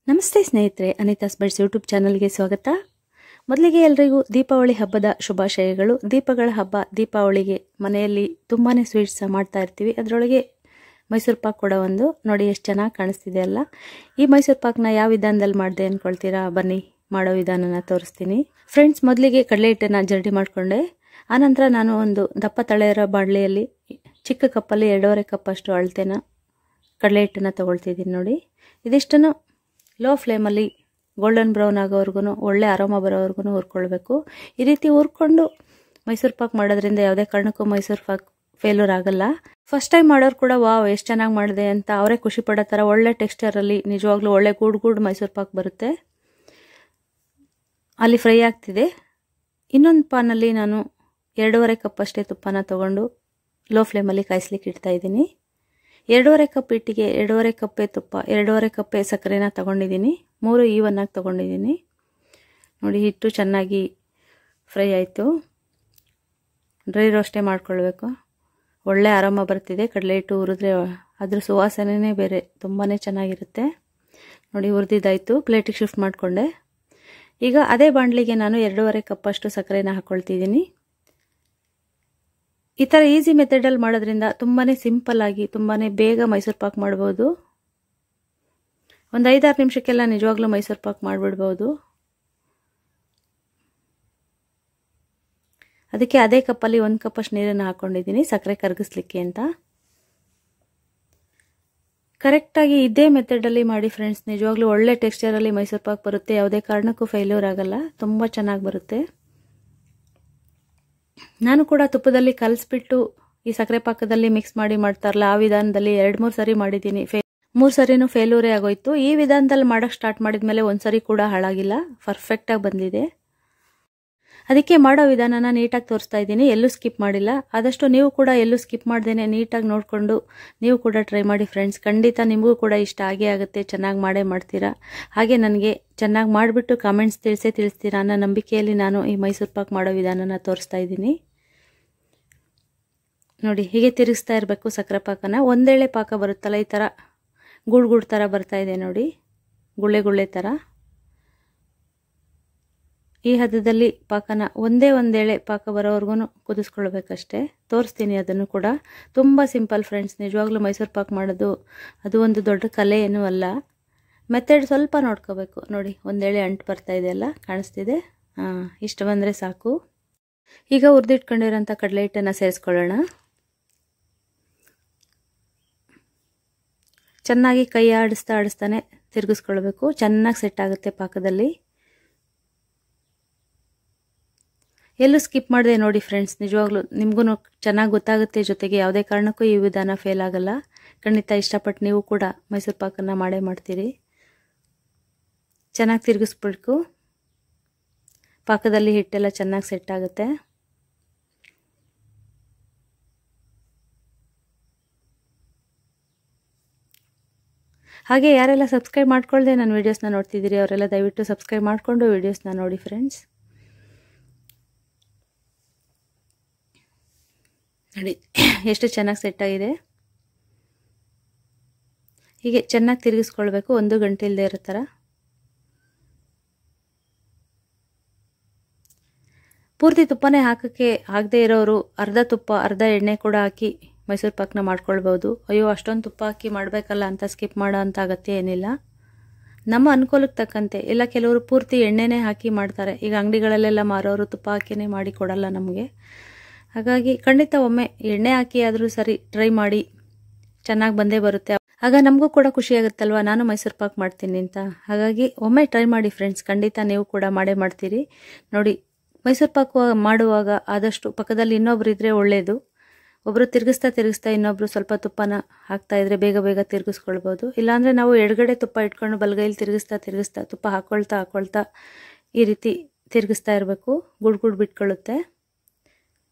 ನಮಸ್ತೆ ಸ್ನೇಹಿತರೆ, ಅನಿತಾಸ್ bites YouTube ಚಾನಲ್ಗೆ ಸ್ವಾಗತ. ಮೊದಲಿಗೆ ಎಲ್ಲರಿಗೂ ದೀಪಾವಳಿ ಹಬ್ಬದ ಶುಭಾಶಯಗಳು. ದೀಪಗಳ ಹಬ್ಬ, ದೀಪಾವಳಿಗೆ ಮನೆಯಲ್ಲಿ ತುಂಬಾ ಸ್ವೀಟ್ಸ್ ಮಾಡ್ತಾ ಇರ್ತೀವಿ. ಅದರೊಳಗೆ ಮೈಸೂರು ಪಾಕ್ ಕೂಡ ಒಂದು. ನೋಡಿ ಎಷ್ಟು ಚೆನ್ನಾಗಿ ಕಾಣಿಸ್ತಿದೆ ಅಲ್ಲ. ಈ ಮೈಸೂರು ಪಾಕ್ನ ಯಾವ ವಿಧಾನದಲ್ಲಿ ಮಾಡಿದೆ ಅಂದ್ಕೊಳ್ತೀರಾ? ಬನ್ನಿ ಮಾಡೋ ವಿಧಾನನ ತೋರಿಸ್ತೀನಿ. ಫ್ರೆಂಡ್ಸ್, ಮೊದಲಿಗೆ ಕಡಲೆ ಹಿಟ್ಟನ್ನು ಜರಡಿ ಮಾಡಿಕೊಂಡೆ. ಆನಂತರ ನಾನು ಒಂದು ದಪ್ಪ ತಳೆಯಿರೋ ಬಾಣಲೆಯಲ್ಲಿ ಚಿಕ್ಕ ಕಪ್ಪಲ್ಲಿ 2.5 ಕಪ್ ಅಷ್ಟು ಅಳತೆನ ಕಡಲೆ ಹಿಟ್ಟನ್ನು ತೊಗೊಳ್ತಿದ್ದೀನಿ. ನೋಡಿ, ಇದಿಷ್ಟನ್ನು ಲೋ ಫ್ಲೇಮಲ್ಲಿ ಗೋಲ್ಡನ್ ಬ್ರೌನ್ ಆಗೋವರೆಗೂ, ಒಳ್ಳೆ ಅರೋಮ ಬರೋವರೆಗೂ ಹುರ್ಕೊಳ್ಬೇಕು. ಈ ರೀತಿ ಹುರ್ಕೊಂಡು ಮೈಸೂರು ಪಾಕ್ ಮಾಡೋದ್ರಿಂದ ಯಾವುದೇ ಕಾರಣಕ್ಕೂ ಮೈಸೂರು ಪಾಕ್ ಫೇಲ್ಯೂರ್ ಆಗಲ್ಲ. ಫಸ್ಟ್ ಟೈಮ್ ಮಾಡೋರು ಕೂಡ ವಾವ್ ಎಷ್ಟು ಚೆನ್ನಾಗಿ ಮಾಡಿದೆ ಅಂತ ಅವರೇ ಖುಷಿ ಪಡೋ ಥರ ಒಳ್ಳೆ ಟೆಕ್ಸ್ಚರಲ್ಲಿ ನಿಜವಾಗ್ಲೂ ಒಳ್ಳೆ ಗೂಡ್ ಮೈಸೂರು ಪಾಕ್ ಬರುತ್ತೆ. ಅಲ್ಲಿ ಫ್ರೈ ಆಗ್ತಿದೆ. ಇನ್ನೊಂದು ಪಾನಲ್ಲಿ ನಾನು 2.5 ಕಪ್ ಅಷ್ಟೇ ತುಪ್ಪನ ತೊಗೊಂಡು ಲೋ ಫ್ಲೇಮಲ್ಲಿ ಕಾಯಿಸ್ಲಿಕ್ಕೆ ಇಡ್ತಾ ಇದ್ದೀನಿ. 2.5 ಕಪ್ ಹಿಟ್ಟಿಗೆ 2.5 ಕಪ್ಪೇ ತುಪ್ಪ, 2.5 ಕಪ್ಪೇ ಸಕ್ಕರೆನ ತೊಗೊಂಡಿದ್ದೀನಿ. 3 ಈವನ್ನಾಗಿ ತೊಗೊಂಡಿದ್ದೀನಿ. ನೋಡಿ, ಹಿಟ್ಟು ಚೆನ್ನಾಗಿ ಫ್ರೈ ಆಯಿತು. ಡ್ರೈ ರೋಸ್ಟೇ ಮಾಡ್ಕೊಳ್ಬೇಕು. ಒಳ್ಳೆ ಆರಾಮ ಬರ್ತಿದೆ. ಕಡಲೆ ಹಿಟ್ಟು ಹುರಿದ್ರೆ ಅದ್ರ ಸುವಾಸನೆಯೇ ಬೇರೆ, ತುಂಬಾ ಚೆನ್ನಾಗಿರುತ್ತೆ. ನೋಡಿ, ಹುರಿದಿದ್ದಾಯಿತು. ಪ್ಲೇಟಿಗೆ ಶಿಫ್ಟ್ ಮಾಡಿಕೊಂಡೆ. ಈಗ ಅದೇ ಬಾಣಲಿಗೆ ನಾನು 2.5 ಕಪ್ ಅಷ್ಟು ಸಕ್ಕರೆನ ಹಾಕ್ಕೊಳ್ತಿದ್ದೀನಿ. ಈ ಥರ ಈಸಿ ಮೆಥಡಲ್ಲಿ ಮಾಡೋದ್ರಿಂದ ತುಂಬಾ ಸಿಂಪಲ್ ಆಗಿ ತುಂಬಾ ಬೇಗ ಮೈಸೂರು ಪಾಕ್ ಮಾಡ್ಬೋದು. ಒಂದು 5-6 ನಿಮಿಷಕ್ಕೆಲ್ಲ ನಿಜವಾಗ್ಲೂ ಮೈಸೂರು ಪಾಕ್ ಮಾಡಿಬಿಡ್ಬೋದು. ಅದಕ್ಕೆ ಅದೇ ಕಪ್ಪಲ್ಲಿ 1 ಕಪ್ ಅಷ್ಟು ನೀರನ್ನು ಹಾಕ್ಕೊಂಡಿದ್ದೀನಿ ಸಕ್ಕರೆ ಕರಗಿಸ್ಲಿಕ್ಕೆ ಅಂತ. ಕರೆಕ್ಟಾಗಿ ಇದೇ ಮೆಥಡಲ್ಲಿ ಮಾಡಿ ಫ್ರೆಂಡ್ಸ್. ನಿಜವಾಗ್ಲೂ ಒಳ್ಳೆ ಟೆಕ್ಸ್ಚರಲ್ಲಿ ಮೈಸೂರು ಪಾಕ್ ಬರುತ್ತೆ. ಯಾವುದೇ ಕಾರಣಕ್ಕೂ ಫೇಲ್ಯೂರ್ ಆಗಲ್ಲ. ತುಂಬ ಚೆನ್ನಾಗಿ ಬರುತ್ತೆ. ನಾನು ಕೂಡ ತುಪ್ಪದಲ್ಲಿ ಕಲಿಸ್ಬಿಟ್ಟು ಈ ಸಕ್ಕರೆ ಪಾಕದಲ್ಲಿ ಮಿಕ್ಸ್ ಮಾಡಿ ಮಾಡ್ತಾರಲ್ಲ, ಆ ವಿಧಾನದಲ್ಲಿ 2-3 ಸರಿ ಮಾಡಿದ್ದೀನಿ. 3 ಸರಿನೂ ಫೇಲ್ಯೂರೇ ಆಗೋಯ್ತು. ಈ ವಿಧಾನದಲ್ಲಿ ಮಾಡೋಕ್ಕೆ ಸ್ಟಾರ್ಟ್ ಮಾಡಿದ್ಮೇಲೆ 1 ಸರಿ ಕೂಡ ಹಾಳಾಗಿಲ್ಲ, ಪರ್ಫೆಕ್ಟಾಗಿ ಬಂದಿದೆ. ಅದಕ್ಕೆ ಮಾಡೋ ವಿಧಾನನ ನೀಟಾಗಿ ತೋರಿಸ್ತಾ ಇದ್ದೀನಿ, ಎಲ್ಲೂ ಸ್ಕಿಪ್ ಮಾಡಿಲ್ಲ. ಆದಷ್ಟು ನೀವು ಕೂಡ ಎಲ್ಲೂ ಸ್ಕಿಪ್ ಮಾಡ್ದೇನೆ ನೀಟಾಗಿ ನೋಡಿಕೊಂಡು ನೀವು ಕೂಡ ಟ್ರೈ ಮಾಡಿ ಫ್ರೆಂಡ್ಸ್. ಖಂಡಿತ ನಿಮಗೂ ಕೂಡ ಇಷ್ಟ ಆಗೇ ಆಗುತ್ತೆ. ಚೆನ್ನಾಗಿ ಮಾಡೇ ಮಾಡ್ತೀರಾ. ಹಾಗೆ ನನಗೆ ಚೆನ್ನಾಗಿ ಮಾಡಿಬಿಟ್ಟು ಕಾಮೆಂಟ್ಸ್ ತಿಳಿಸ್ತೀರಾ ಅನ್ನೋ ನಂಬಿಕೆಯಲ್ಲಿ ನಾನು ಈ ಮೈಸೂರು ಪಾಕ್ ಮಾಡೋ ವಿಧಾನನ ತೋರಿಸ್ತಾ ಇದ್ದೀನಿ. ನೋಡಿ, ಹೀಗೆ ತಿರುಗಿಸ್ತಾ ಇರಬೇಕು ಸಕ್ಕರೆ ಪಾಕನ. ಒಂದೇಳೆ ಪಾಕ ಬರುತ್ತಲ್ಲ, ಈ ಥರ ಗೂಡು ಥರ ಬರ್ತಾ ಇದೆ ನೋಡಿ, ಗುಳ್ಳೆ ಥರ. ಈ ಹದದಲ್ಲಿ ಪಾಕನ ಒಂದೇಳೆ ಪಾಕ ಬರೋವರೆಗೂ ಕುದಿಸ್ಕೊಳ್ಬೇಕಷ್ಟೇ. ತೋರಿಸ್ತೀನಿ ಅದನ್ನು ಕೂಡ. ತುಂಬ ಸಿಂಪಲ್ ಫ್ರೆಂಡ್ಸ್. ನಿಜವಾಗ್ಲೂ ಮೈಸೂರು ಪಾಕ್ ಮಾಡೋದು ಅದು ಒಂದು ದೊಡ್ಡ ಕಲೆ ಏನೂ ಅಲ್ಲ. ಮೆಥಡ್ ಸ್ವಲ್ಪ ನೋಡ್ಕೋಬೇಕು. ನೋಡಿ, ಒಂದೇಳೆ ಅಂಟು ಬರ್ತಾ ಇದೆ ಅಲ್ಲ, ಕಾಣಿಸ್ತಿದೆ. ಇಷ್ಟು ಬಂದರೆ ಸಾಕು. ಈಗ ಹುರಿದಿಟ್ಕೊಂಡಿರೋಂಥ ಕಡಲೆ ಹಿಟ್ಟನ್ನು ಸೇರಿಸ್ಕೊಳ್ಳೋಣ. ಚೆನ್ನಾಗಿ ಕೈ ಆಡಿಸ್ತಾನೆ ತಿರುಗಿಸ್ಕೊಳ್ಬೇಕು. ಚೆನ್ನಾಗಿ ಸೆಟ್ ಆಗುತ್ತೆ ಪಾಕದಲ್ಲಿ. ಎಲ್ಲೂ ಸ್ಕಿಪ್ ಮಾಡಿದೆ ನೋಡಿ ಫ್ರೆಂಡ್ಸ್. ನಿಜವಾಗ್ಲೂ ನಿಮಗೂ ಚೆನ್ನಾಗಿ ಗೊತ್ತಾಗುತ್ತೆ. ಜೊತೆಗೆ ಯಾವುದೇ ಕಾರಣಕ್ಕೂ ಈ ವಿಧಾನ ಫೇಲ್ ಆಗಲ್ಲ. ಖಂಡಿತ ಇಷ್ಟಪಟ್ಟು ನೀವು ಕೂಡ ಮೈಸೂರು ಪಾಕನ್ನು ಮಾಡೇ ಮಾಡ್ತೀರಿ. ಚೆನ್ನಾಗಿ ತಿರುಗಿಸ್ಬಿಡ್ಕು. ಪಾಕದಲ್ಲಿ ಹಿಟ್ಟೆಲ್ಲ ಚೆನ್ನಾಗಿ ಸೆಟ್ ಆಗುತ್ತೆ. ಹಾಗೆ ಯಾರೆಲ್ಲ ಸಬ್ಸ್ಕ್ರೈಬ್ ಮಾಡ್ಕೊಳ್ದೆ ನನ್ನ ವೀಡಿಯೋಸ್ನ ನೋಡ್ತಿದ್ದೀರಿ ಅವರೆಲ್ಲ ದಯವಿಟ್ಟು ಸಬ್ಸ್ಕ್ರೈಬ್ ಮಾಡಿಕೊಂಡು ವೀಡಿಯೋಸ್ನ ನೋಡಿ ಫ್ರೆಂಡ್ಸ್. ನೋಡಿ ಎಷ್ಟು ಚೆನ್ನಾಗಿ ಸೆಟ್ ಆಗಿದೆ. ಹೀಗೆ ಚೆನ್ನಾಗಿ ತಿರುಗಿಸ್ಕೊಳ್ಬೇಕು, 1 ಗಂಟೆ ಇಲ್ಲದೆ ಇರೋ ಥರ. ಪೂರ್ತಿ ತುಪ್ಪನೇ ಹಾಕೋಕ್ಕೆ ಆಗದೆ ಇರೋರು ಅರ್ಧ ತುಪ್ಪ ಅರ್ಧ ಎಣ್ಣೆ ಕೂಡ ಹಾಕಿ ಮೈಸೂರು ಪಾಕ್ನ ಮಾಡ್ಕೊಳ್ಬೋದು. ಅಯ್ಯೋ, ಅಷ್ಟೊಂದು ತುಪ್ಪ ಹಾಕಿ ಮಾಡಬೇಕಲ್ಲ ಅಂತ ಸ್ಕಿಪ್ ಮಾಡೋ ಅಂಥ ಅಗತ್ಯ ಏನಿಲ್ಲ. ನಮ್ಮ ಅನುಕೂಲಕ್ಕೆ ತಕ್ಕಂತೆ. ಇಲ್ಲ, ಕೆಲವರು ಪೂರ್ತಿ ಎಣ್ಣೆನೇ ಹಾಕಿ ಮಾಡ್ತಾರೆ. ಈಗ ಅಂಗಡಿಗಳಲ್ಲೆಲ್ಲ ಮಾರೋರು ತುಪ್ಪ ಹಾಕಿನೇ ಮಾಡಿ ಕೊಡಲ್ಲ ನಮಗೆ. ಹಾಗಾಗಿ ಖಂಡಿತ ಒಮ್ಮೆ ಎಣ್ಣೆ ಹಾಕಿ ಆದರೂ ಸರಿ ಟ್ರೈ ಮಾಡಿ, ಚೆನ್ನಾಗಿ ಬಂದೇ ಬರುತ್ತೆ. ಆಗ ನಮಗೂ ಕೂಡ ಖುಷಿ ಆಗುತ್ತಲ್ವ, ನಾನು ಮೈಸೂರು ಪಾಕ್ ಮಾಡ್ತೀನಿ ಅಂತ. ಹಾಗಾಗಿ ಒಮ್ಮೆ ಟ್ರೈ ಮಾಡಿ ಫ್ರೆಂಡ್ಸ್. ಖಂಡಿತ ನೀವು ಕೂಡ ಮಾಡೇ ಮಾಡ್ತೀರಿ. ನೋಡಿ, ಮೈಸೂರು ಪಾಕ್ ಮಾಡುವಾಗ ಆದಷ್ಟು ಪಕ್ಕದಲ್ಲಿ ಇನ್ನೊಬ್ರು ಇದ್ದರೆ ಒಳ್ಳೆಯದು. ಒಬ್ಬರು ತಿರುಗಿಸ್ತಾ ಇನ್ನೊಬ್ರು ಸ್ವಲ್ಪ ತುಪ್ಪನ ಹಾಕ್ತಾಯಿದ್ರೆ ಬೇಗ ತಿರುಗಿಸ್ಕೊಳ್ಬೋದು. ಇಲ್ಲಾಂದರೆ ನಾವು ಎಡಗಡೆ ತುಪ್ಪ ಇಟ್ಕೊಂಡು ಬಲಗೈಲಿ ತಿರುಗಿಸ್ತಾ ತುಪ್ಪ ಹಾಕ್ಕೊಳ್ತಾ ಈ ರೀತಿ ತಿರುಗಿಸ್ತಾ ಇರಬೇಕು. ಗುಡ್ ಬಿಟ್ಕೊಳ್ಳುತ್ತೆ.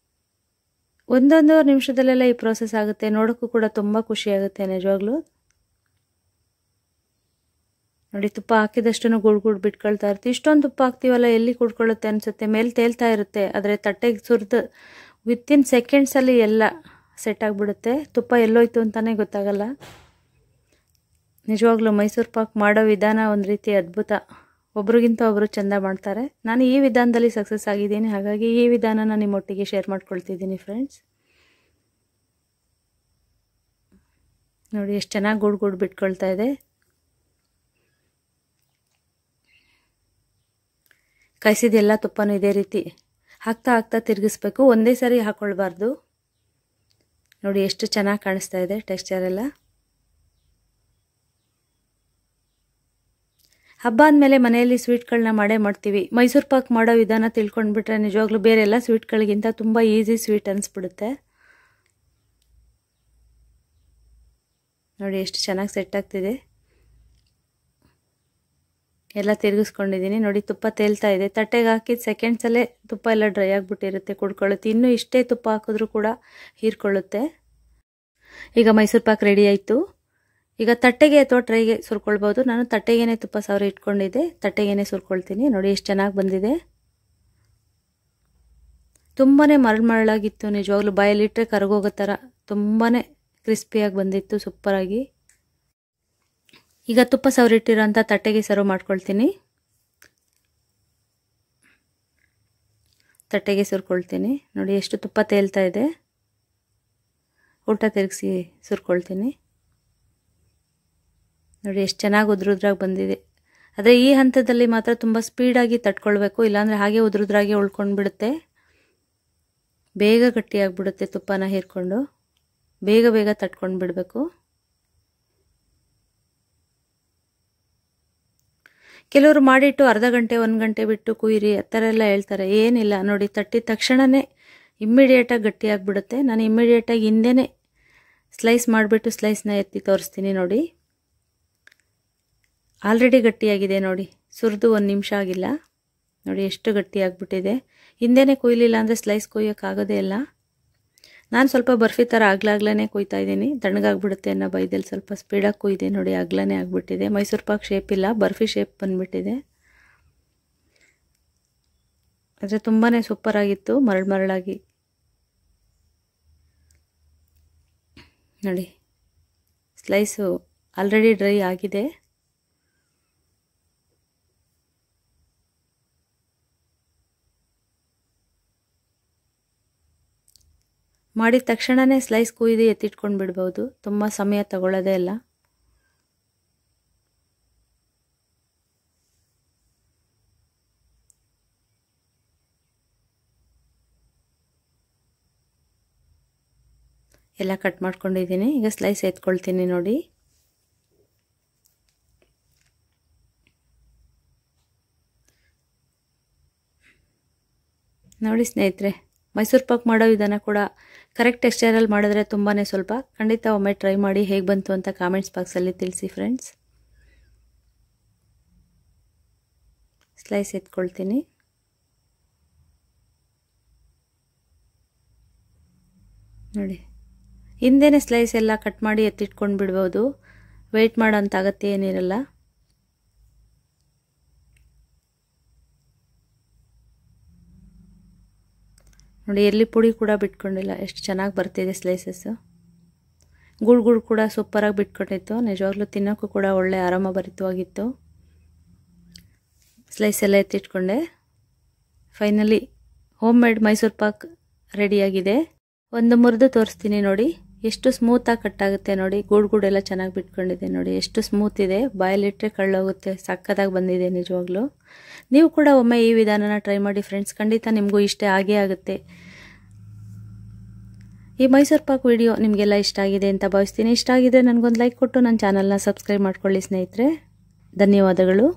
1-1.5 ನಿಮಿಷದಲ್ಲೆಲ್ಲ ಈ ಪ್ರೋಸೆಸ್ ಆಗುತ್ತೆ. ನೋಡೋಕ್ಕೂ ಕೂಡ ತುಂಬ ಖುಷಿ ಆಗುತ್ತೆ ನಿಜವಾಗ್ಲೂ. ನೋಡಿ, ತುಪ್ಪ ಹಾಕಿದಷ್ಟು ಗುಡ್ ಬಿಟ್ಕೊಳ್ತಾ ಇರುತ್ತೆ. ಇಷ್ಟೊಂದು ತುಪ್ಪ ಹಾಕ್ತೀವಲ್ಲ, ಎಲ್ಲಿ ಕುಡ್ಕೊಳ್ಳುತ್ತೆ ಅನಿಸುತ್ತೆ. ಮೇಲೆ ತೇಲ್ತಾ ಇರುತ್ತೆ. ಆದರೆ ತಟ್ಟೆಗೆ ಸುರಿದು ವಿತಿನ್ ಸೆಕೆಂಡ್ಸಲ್ಲಿ ಎಲ್ಲ ಸೆಟ್ ಆಗಿಬಿಡುತ್ತೆ. ತುಪ್ಪ ಎಲ್ಲೋಯ್ತು ಅಂತಲೇ ಗೊತ್ತಾಗಲ್ಲ. ನಿಜವಾಗ್ಲೂ ಮೈಸೂರು ಪಾಕ್ ಮಾಡೋ ವಿಧಾನ ಒಂದು ರೀತಿ ಅದ್ಭುತ. ಒಬ್ರಿಗಿಂತ ಒಬ್ಬರು ಚೆಂದ ಮಾಡ್ತಾರೆ. ನಾನು ಈ ವಿಧಾನದಲ್ಲಿ ಸಕ್ಸಸ್ ಆಗಿದ್ದೀನಿ, ಹಾಗಾಗಿ ಈ ವಿಧಾನನ ನಿಮ್ಮೊಟ್ಟಿಗೆ ಶೇರ್ ಮಾಡ್ಕೊಳ್ತಿದ್ದೀನಿ ಫ್ರೆಂಡ್ಸ್. ನೋಡಿ ಎಷ್ಟು ಚೆನ್ನಾಗಿ ಗುಡ್ ಬಿಟ್ಕೊಳ್ತಾ ಇದೆ. ಕಾಯಿಸಿದೆಲ್ಲ ತುಪ್ಪನೂ ಇದೇ ರೀತಿ ಹಾಕ್ತಾ ತಿರುಗಿಸ್ಬೇಕು, ಒಂದೇ ಸಾರಿ ಹಾಕ್ಕೊಳ್ಬಾರ್ದು. ನೋಡಿ ಎಷ್ಟು ಚೆನ್ನಾಗಿ ಕಾಣಿಸ್ತಾ ಇದೆ ಟೆಕ್ಸ್ಚರ್ ಎಲ್ಲ. ಹಬ್ಬ ಅಂದಮೇಲೆ ಮನೆಯಲ್ಲಿ ಸ್ವೀಟ್ಗಳನ್ನ ಮಾಡ್ತೀವಿ. ಮೈಸೂರು ಪಾಕ್ ಮಾಡೋ ವಿಧಾನ ತಿಳ್ಕೊಂಡ್ಬಿಟ್ರೆ ನಿಜವಾಗ್ಲೂ ಬೇರೆ ಎಲ್ಲ ಸ್ವೀಟ್ಗಳಿಗಿಂತ ತುಂಬ ಈಸಿ ಸ್ವೀಟ್ ಅನಿಸ್ಬಿಡುತ್ತೆ. ನೋಡಿ ಎಷ್ಟು ಚೆನ್ನಾಗಿ ಸೆಟ್ ಆಗ್ತಿದೆ. ಎಲ್ಲ ತಿರುಗಿಸ್ಕೊಂಡಿದ್ದೀನಿ. ನೋಡಿ ತುಪ್ಪ ತೇಲ್ತಾ ಇದೆ. ತಟ್ಟೆಗೆ ಹಾಕಿದ ಸೆಕೆಂಡ್ಸಲ್ಲೇ ತುಪ್ಪ ಎಲ್ಲ ಡ್ರೈ ಆಗಿಬಿಟ್ಟಿರುತ್ತೆ, ಕುಡ್ಕೊಳ್ಳುತ್ತೆ. ಇನ್ನೂ ಇಷ್ಟೇ ತುಪ್ಪ ಹಾಕಿದ್ರೂ ಕೂಡ ಹೀರ್ಕೊಳ್ಳುತ್ತೆ. ಈಗ ಮೈಸೂರು ಪಾಕ್ ರೆಡಿ ಆಯಿತು. ಈಗ ತಟ್ಟೆಗೆ ಅಥವಾ ಟ್ರೈಗೆ ಸುರ್ಕೊಳ್ಬೋದು. ನಾನು ತಟ್ಟೆಗೇನೆ ತುಪ್ಪ ಸಾವಿರ ಇಟ್ಕೊಂಡಿದ್ದೆ, ತಟ್ಟೆಗೇನೆ ಸುರ್ಕೊಳ್ತೀನಿ. ನೋಡಿ ಎಷ್ಟು ಚೆನ್ನಾಗಿ ಬಂದಿದೆ. ತುಂಬಾ ಮರಳಾಗಿತ್ತು, ನಿಜವಾಗ್ಲೂ ಬಾಯಲ್ಲಿಟ್ಟರೆ ಕರಗೋಗೋ ಥರ ತುಂಬಾ ಕ್ರಿಸ್ಪಿಯಾಗಿ ಬಂದಿತ್ತು, ಸೂಪರಾಗಿ. ಈಗ ತುಪ್ಪ ಸವರಿಟ್ಟಿರೋಂಥ ತಟ್ಟೆಗೆ ಸರ್ವ್ ಮಾಡ್ಕೊಳ್ತೀನಿ. ತಟ್ಟೆಗೆ ಸುರ್ಕೊಳ್ತೀನಿ. ನೋಡಿ ಎಷ್ಟು ತುಪ್ಪ ತೇಲ್ತಾ ಇದೆ. ಊಟ ತಿರುಗಿಸಿ ಸುರ್ಕೊಳ್ತೀನಿ. ನೋಡಿ ಎಷ್ಟು ಚೆನ್ನಾಗಿ ಉದ್ರುದ್ರಾಗಿ ಬಂದಿದೆ. ಆದರೆ ಈ ಹಂತದಲ್ಲಿ ಮಾತ್ರ ತುಂಬ ಸ್ಪೀಡಾಗಿ ತಟ್ಕೊಳ್ಬೇಕು, ಇಲ್ಲಾಂದರೆ ಹಾಗೆ ಉದ್ರುದ್ರಾಗಿ ಉಳ್ಕೊಂಡ್ಬಿಡುತ್ತೆ. ಬೇಗ ಗಟ್ಟಿಯಾಗಿಬಿಡುತ್ತೆ. ತುಪ್ಪನ ಹೀರ್ಕೊಂಡು ಬೇಗ ತಟ್ಕೊಂಡು ಬಿಡಬೇಕು. ಕೆಲವರು ಮಾಡಿಟ್ಟು ಅರ್ಧ ಗಂಟೆ 1 ಗಂಟೆ ಬಿಟ್ಟು ಕುಯ್ಯಿರಿ ಆ ಥರ ಎಲ್ಲ ಹೇಳ್ತಾರೆ. ಏನಿಲ್ಲ ನೋಡಿ, ತಟ್ಟಿದ ತಕ್ಷಣವೇ ಇಮ್ಮಿಡಿಯೇಟಾಗಿ ಗಟ್ಟಿಯಾಗಿಬಿಡುತ್ತೆ. ನಾನು ಇಮ್ಮಿಡಿಯೇಟಾಗಿ ಹಿಂದೆನೇ ಸ್ಲೈಸ್ ಮಾಡಿಬಿಟ್ಟು ಸ್ಲೈಸ್ನ ಎತ್ತಿ ತೋರಿಸ್ತೀನಿ. ನೋಡಿ ಆಲ್ರೆಡಿ ಗಟ್ಟಿಯಾಗಿದೆ. ನೋಡಿ ಸುರಿದು 1 ನಿಮಿಷ ಆಗಿಲ್ಲ. ನೋಡಿ ಎಷ್ಟು ಗಟ್ಟಿಯಾಗಿಬಿಟ್ಟಿದೆ. ಹಿಂದೆನೇ ಕುಯ್ಲಿಲ್ಲ ಅಂದರೆ ಸ್ಲೈಸ್ ಕೊಯ್ಯೋಕ್ಕಾಗೋದೇ ಇಲ್ಲ. ನಾನು ಸ್ವಲ್ಪ ಬರ್ಫಿ ಥರ ಆಗ್ಲಾಗ್ಲೇ ಕುಯ್ತಾ ಇದ್ದೀನಿ, ತಣ್ಣಗಾಗ್ಬಿಡುತ್ತೆ ಅನ್ನೋ ಬೈದಲ್ಲಿ ಸ್ವಲ್ಪ ಸ್ಪೀಡಾಗಿ ಕುಯ್ದೆ. ನೋಡಿ ಆಗ್ಲೇ ಆಗಿಬಿಟ್ಟಿದೆ. ಮೈಸೂರು ಪಾಕ್ ಶೇಪ್ ಇಲ್ಲ, ಬರ್ಫಿ ಶೇಪ್ ಬಂದುಬಿಟ್ಟಿದೆ. ಆದರೆ ತುಂಬಾ ಸೂಪರಾಗಿತ್ತು, ಮರಳಾಗಿ. ನೋಡಿ ಸ್ಲೈಸು ಆಲ್ರೆಡಿ ಡ್ರೈ ಆಗಿದೆ. ಮಾಡಿದ ತಕ್ಷಣವೇ ಸ್ಲೈಸ್ ಕುಯ್ದು ಎತ್ತಿಟ್ಕೊಂಡು ಬಿಡ್ಬೋದು, ತುಂಬ ಸಮಯ ತಗೊಳ್ಳೋದೇ ಇಲ್ಲ. ಎಲ್ಲ ಕಟ್ ಮಾಡ್ಕೊಂಡಿದ್ದೀನಿ. ಈಗ ಸ್ಲೈಸ್ ಎತ್ಕೊಳ್ತೀನಿ. ನೋಡಿ ನೋಡಿ ಸ್ನೇಹಿತರೆ, ಮೈಸೂರು ಪಾಕ್ ಮಾಡೋ ವಿಧಾನ ಕೂಡ ಕರೆಕ್ಟ್ ಟೆಕ್ಸ್ಚರಲ್ಲಿ ಮಾಡಿದ್ರೆ ತುಂಬಾ ಸ್ವಲ್ಪ. ಖಂಡಿತ ಒಮ್ಮೆ ಟ್ರೈ ಮಾಡಿ, ಹೇಗೆ ಬಂತು ಅಂತ ಕಾಮೆಂಟ್ಸ್ ಬಾಕ್ಸಲ್ಲಿ ತಿಳಿಸಿ ಫ್ರೆಂಡ್ಸ್. ಸ್ಲೈಸ್ ಎತ್ಕೊಳ್ತೀನಿ. ನೋಡಿ ಹಿಂದೆನೇ ಸ್ಲೈಸ್ ಎಲ್ಲ ಕಟ್ ಮಾಡಿ ಎತ್ತಿಟ್ಕೊಂಡು ಬಿಡ್ಬೋದು, ವೆಯ್ಟ್ ಮಾಡೋಂಥ ಅಗತ್ಯ ಏನಿರಲ್ಲ. ನೋಡಿ ಎಲ್ಲಿ ಪುಡಿ ಕೂಡ ಬಿಟ್ಕೊಂಡಿಲ್ಲ, ಎಷ್ಟು ಚೆನ್ನಾಗಿ ಬರ್ತಿದೆ ಸ್ಲೈಸಸ್ಸು. ಗುಡ್ ಕೂಡ ಸೂಪರಾಗಿ ಬಿಟ್ಕೊಂಡಿತ್ತು. ನಿಜವಾಗ್ಲೂ ತಿನ್ನೋಕ್ಕೂ ಕೂಡ ಒಳ್ಳೆ ಆರಾಮ ಭರಿತವಾಗಿತ್ತು. ಸ್ಲೈಸ್ ಎಲ್ಲ ಎತ್ತಿಟ್ಕೊಂಡೆ. Finally home made Mysore pak ರೆಡಿಯಾಗಿದೆ. ಒಂದು ಮುರಿದು ತೋರಿಸ್ತೀನಿ. ನೋಡಿ ಎಷ್ಟು ಸ್ಮೂತಾಗಿ ಕಟ್ಟಾಗುತ್ತೆ. ನೋಡಿ ಗೂಡು ಎಲ್ಲ ಚೆನ್ನಾಗಿ ಬಿಟ್ಕೊಂಡಿದೆ. ನೋಡಿ ಎಷ್ಟು ಸ್ಮೂತ್ ಇದೆ, ಬಾಯಲ್ಲಿಟ್ಟರೆ ಕಳ್ಳೋಗುತ್ತೆ. ಸಕ್ಕತ್ತಾಗಿ ಬಂದಿದೆ ನಿಜವಾಗ್ಲೂ. ನೀವು ಕೂಡ ಒಮ್ಮೆ ಈ ವಿಧಾನನ ಟ್ರೈ ಮಾಡಿ ಫ್ರೆಂಡ್ಸ್, ಖಂಡಿತ ನಿಮಗೂ ಇಷ್ಟ ಆಗೇ ಆಗುತ್ತೆ. ಈ ಮೈಸೂರು ಪಾಕ್ ವಿಡಿಯೋ ನಿಮಗೆಲ್ಲ ಇಷ್ಟ ಆಗಿದೆ ಅಂತ ಭಾವಿಸ್ತೀನಿ. ಇಷ್ಟ ಆಗಿದ್ರೆ ನನಗೊಂದು ಲೈಕ್ ಕೊಟ್ಟು ನನ್ನ ಚಾನಲ್ನ ಸಬ್ಸ್ಕ್ರೈಬ್ ಮಾಡ್ಕೊಳ್ಳಿ ಸ್ನೇಹಿತರೆ. ಧನ್ಯವಾದಗಳು.